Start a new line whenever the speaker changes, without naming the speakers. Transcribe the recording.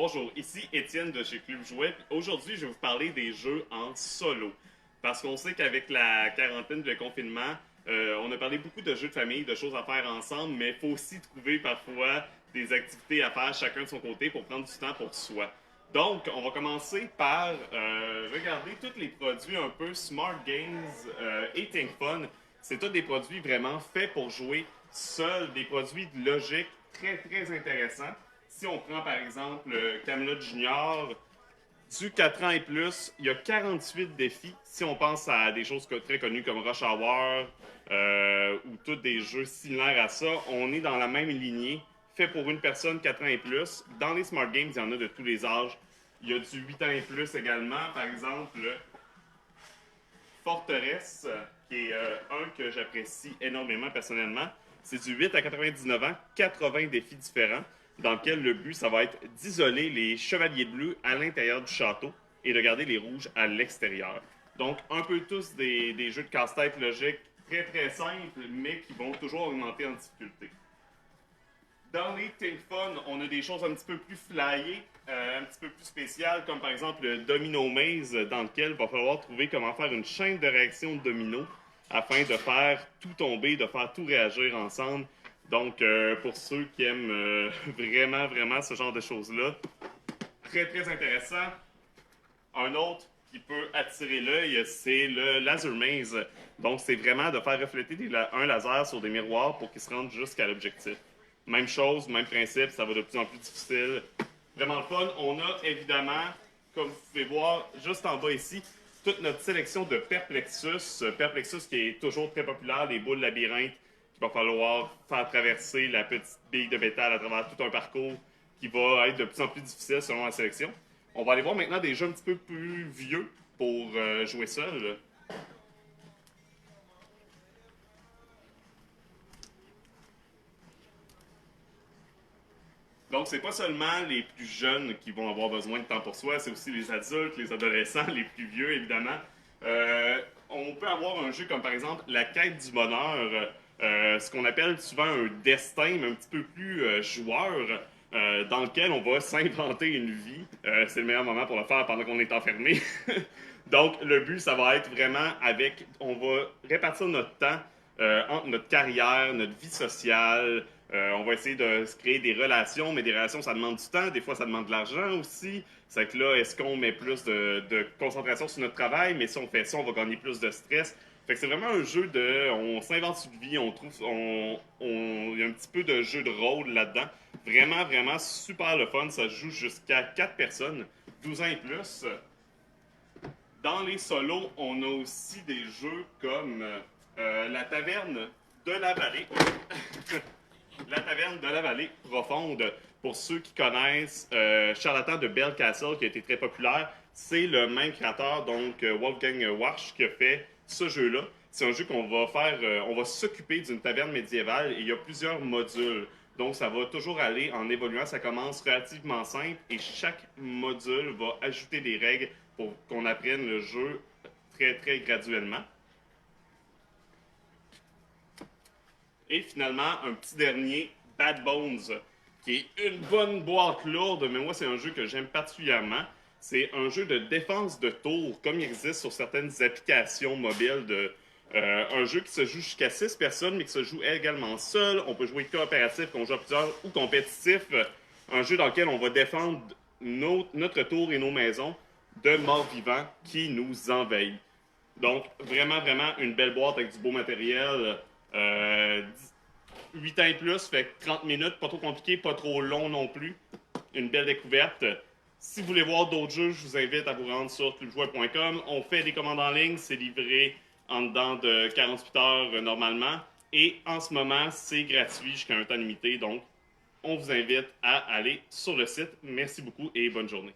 Bonjour, ici Étienne de chez Club Jouet. Aujourd'hui, je vais vous parler des jeux en solo. Parce qu'on sait qu'avec la quarantaine de confinement, on a parlé beaucoup de jeux de famille, de choses à faire ensemble, mais il faut aussi trouver parfois des activités à faire chacun de son côté pour prendre du temps pour soi. Donc, on va commencer par regarder tous les produits un peu Smart Games et Think Fun. C'est tous des produits vraiment faits pour jouer seul, des produits de logique très très intéressants. Si on prend par exemple Camelot Junior, du 4 ans et plus, il y a 48 défis. Si on pense à des choses très connues comme Rush Hour ou tous des jeux similaires à ça, on est dans la même lignée, fait pour une personne 4 ans et plus. Dans les Smart Games, il y en a de tous les âges. Il y a du 8 ans et plus également. Par exemple, Forteresse, qui est un que j'apprécie énormément personnellement. C'est du 8 à 99 ans, 80 défis différents, dans lequel le but, ça va être d'isoler les chevaliers bleus à l'intérieur du château et de garder les rouges à l'extérieur. Donc, un peu tous des jeux de casse-tête logiques très très simples, mais qui vont toujours augmenter en difficulté. Dans les Think Fun, on a des choses un petit peu plus flyées, un petit peu plus spéciales, comme par exemple le Domino Maze, dans lequel il va falloir trouver comment faire une chaîne de réaction de domino afin de faire tout tomber, de faire tout réagir ensemble. Donc, pour ceux qui aiment vraiment, vraiment ce genre de choses-là, très, très intéressant. Un autre qui peut attirer l'œil, c'est le Laser Maze. Donc, c'est vraiment de faire refléter un laser sur des miroirs pour qu'ils se rendent jusqu'à l'objectif. Même chose, même principe, ça va de plus en plus difficile. Vraiment le fun. On a évidemment, comme vous pouvez voir, juste en bas ici, toute notre sélection de Perplexus. Perplexus qui est toujours très populaire, les boules labyrinthes qu'il va falloir faire traverser la petite bille de métal à travers tout un parcours qui va être de plus en plus difficile selon la sélection. On va aller voir maintenant des jeux un petit peu plus vieux pour jouer seul. Donc, c'est pas seulement les plus jeunes qui vont avoir besoin de temps pour soi, c'est aussi les adultes, les adolescents, les plus vieux, évidemment. On peut avoir un jeu comme, par exemple, La quête du bonheur, ce qu'on appelle souvent un destin, mais un petit peu plus joueur, dans lequel on va s'inventer une vie. C'est le meilleur moment pour le faire pendant qu'on est enfermé. Donc, le but, ça va être vraiment avec... On va répartir notre temps entre notre carrière, notre vie sociale. On va essayer de se créer des relations, mais des relations, ça demande du temps. Des fois, ça demande de l'argent aussi. C'est que là, est-ce qu'on met plus de concentration sur notre travail, mais si on fait ça, on va gagner plus de stress. Fait que c'est vraiment un jeu de... On s'invente une vie, on trouve... Il y a un petit peu de jeu de rôle là-dedans. Vraiment, vraiment super le fun. Ça joue jusqu'à 4 personnes, 12 ans et plus. Dans les solos, on a aussi des jeux comme La Taverne de la Vallée. La Taverne de la Vallée profonde. Pour ceux qui connaissent Charlatan de Bell Castle, qui a été très populaire, c'est le même créateur, donc Wolfgang Warsch, qui a fait ce jeu-là. C'est un jeu qu'on va faire, on va s'occuper d'une taverne médiévale et il y a plusieurs modules. Donc, ça va toujours aller en évoluant. Ça commence relativement simple et chaque module va ajouter des règles pour qu'on apprenne le jeu très, très graduellement. Et finalement, un petit dernier, Bad Bones, qui est une bonne boîte lourde, mais moi, c'est un jeu que j'aime particulièrement. C'est un jeu de défense de tour, comme il existe sur certaines applications mobiles un jeu qui se joue jusqu'à 6 personnes, mais qui se joue également seul. On peut jouer coopératif, qu'on joue à plusieurs, ou compétitif. Un jeu dans lequel on va défendre notre tour et nos maisons de morts-vivants qui nous envahissent. Donc, vraiment, vraiment une belle boîte avec du beau matériel. 8 ans et plus, fait 30 minutes, pas trop compliqué, pas trop long non plus. Une belle découverte. Si vous voulez voir d'autres jeux, je vous invite à vous rendre sur clubjoueur.com. On fait des commandes en ligne, c'est livré en dedans de 48 heures normalement. Et en ce moment, c'est gratuit jusqu'à un temps limité. Donc, on vous invite à aller sur le site. Merci beaucoup et bonne journée.